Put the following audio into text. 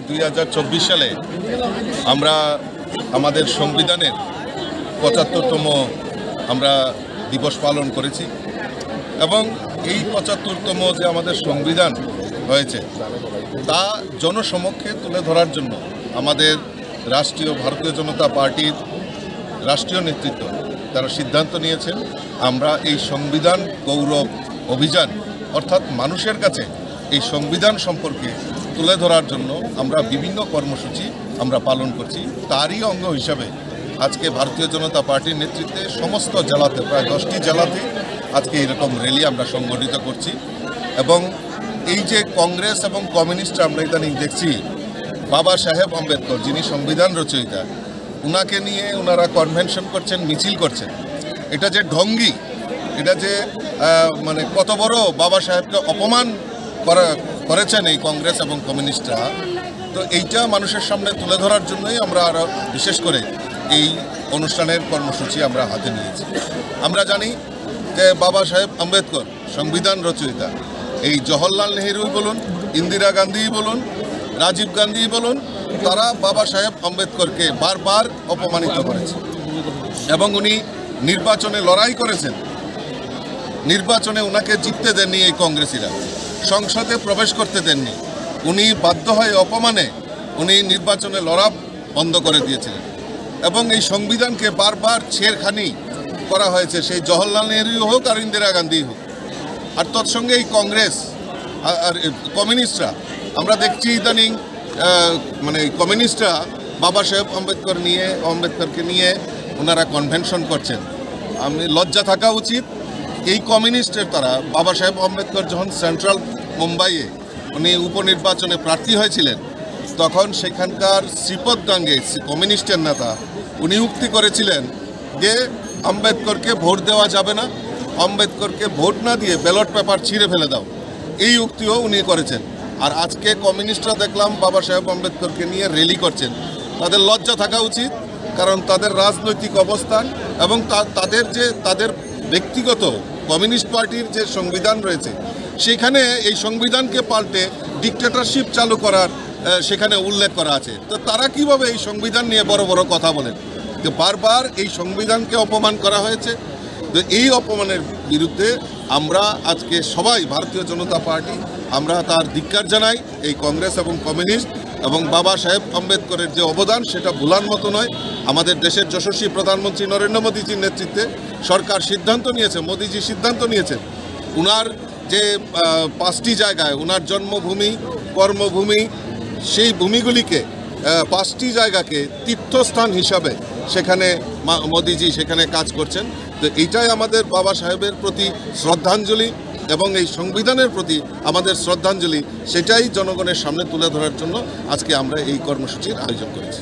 2024 সালে আমরা আমাদের সংবিধানের 75তম আমরা দিবস পালন করেছি এবং এই 75তম যে আমাদের সংবিধান হয়েছে তা জনসমক্ষে তুলে ধরার জন্য আমাদের রাষ্ট্রীয় ভারতীয় জনতা পার্টির রাষ্ট্রীয় নেতৃত্ব তারা সিদ্ধান্ত নিয়েছেন আমরা এই সংবিধান গৌরব অভিযান অর্থাৎ মানুষের কাছে এই সংবিধান সম্পর্কে তুলে ধরার জন্য আমরা বিভিন্ন কর্মসূচি আমরা পালন করছি। তারই অঙ্গ হিসাবে আজকে ভারতীয় জনতা পার্টির নেতৃত্বে সমস্ত জেলাতে প্রায় 10টি জেলাতে আজকে এরকম র্যালি আমরা সংগঠিত করছি এবং এই যে কংগ্রেস এবং কমিউনিস্ট আমরা ইদানিং দেখছি বাবা সাহেব আম্বেদকর যিনি সংবিধান রচয়িতা ওনাকে নিয়ে ওনারা কনভেনশন করছেন, মিছিল করছেন, এটা যে ঢঙ্গি, এটা যে মানে কত বড় বাবা সাহেবকে অপমান করেছেন এই কংগ্রেস এবং কমিউনিস্টরা, তো এইটা মানুষের সামনে তুলে ধরার জন্যই আমরা আরও বিশেষ করে এই অনুষ্ঠানের কর্মসূচি আমরা হাতে নিয়েছি। আমরা জানি যে বাবা সাহেব আম্বেদকর সংবিধান রচয়িতা, এই জওহরলাল নেহরুই বলুন, ইন্দিরা গান্ধীই বলুন, রাজীব গান্ধী বলুন, তারা বাবা সাহেব আম্বেদকরকে বারবার অপমানিত করেছে এবং উনি নির্বাচনে লড়াই করেছেন, নির্বাচনে ওনাকে জিততে দেননি এই কংগ্রেসিরা, সংসদে প্রবেশ করতে দেননি, উনি বাধ্য হয়ে অপমানে উনি নির্বাচনে লড়া বন্ধ করে দিয়েছিলেন এবং এই সংবিধানকে বারবার ছেড়খানি করা হয়েছে, সেই জওহরলাল নেহরু হোক আর ইন্দিরা গান্ধী হোক। আর তৎসঙ্গে এই কংগ্রেস আর কমিউনিস্টরা আমরা দেখছি ইদানিং মানে কমিউনিস্টরা বাবা সাহেব আম্বেদকরকে নিয়ে ওনারা কনভেনশন করছেন। আমি লজ্জা থাকা উচিত এই কমিউনিস্টের তারা। বাবা সাহেব আম্বেদকর যখন সেন্ট্রাল মুম্বাইয়ে উনি উপনির্বাচনে প্রার্থী হয়েছিলেন তখন সেখানকার শ্রীপদ গাঙ্গে কমিউনিস্টের নেতা উনি উক্তি করেছিলেন যে আম্বেদকরকে ভোট দেওয়া যাবে না, আম্বেদকরকে ভোট না দিয়ে ব্যালট পেপার ছিঁড়ে ফেলে দাও, এই উক্তিও উনি করেছেন। আর আজকে কমিউনিস্টরা দেখলাম বাবা সাহেব আম্বেদকরকে নিয়ে র্যালি করছেন। তাদের লজ্জা থাকা উচিত, কারণ তাদের রাজনৈতিক অবস্থান এবং তাদের ব্যক্তিগত কমিউনিস্ট পার্টির যে সংবিধান রয়েছে সেখানে এই সংবিধানকে পাল্টে ডিক্টেটরশিপ চালু করার সেখানে উল্লেখ করা আছে। তো তারা কিভাবে এই সংবিধান নিয়ে বড় বড় কথা বলেন? তো বারবার এই সংবিধানকে অপমান করা হয়েছে। তো এই অপমানের বিরুদ্ধে আমরা আজকে সবাই ভারতীয় জনতা পার্টি আমরা তার ধিক্কার জানাই। এই কংগ্রেস এবং কমিউনিস্ট এবং বাবা সাহেব আম্বেদকরের যে অবদান সেটা ভুলার মতো নয়। আমাদের দেশের যশস্বী প্রধানমন্ত্রী নরেন্দ্র মোদীজির নেতৃত্বে সরকার সিদ্ধান্ত নিয়েছে, মোদীজি সিদ্ধান্ত নিয়েছেন উনার যে 5টি জায়গায় উনার জন্মভূমি, কর্মভূমি, সেই ভূমিগুলিকে 5টি জায়গাকে তীর্থস্থান হিসাবে সেখানে মোদীজি সেখানে কাজ করছেন। তো এইটাই আমাদের বাবা সাহেবের প্রতি শ্রদ্ধাঞ্জলি এবং এই সংবিধানের প্রতি আমাদের শ্রদ্ধাঞ্জলি, সেটাই জনগণের সামনে তুলে ধরার জন্য আজকে আমরা এই কর্মসূচির আয়োজন করেছি।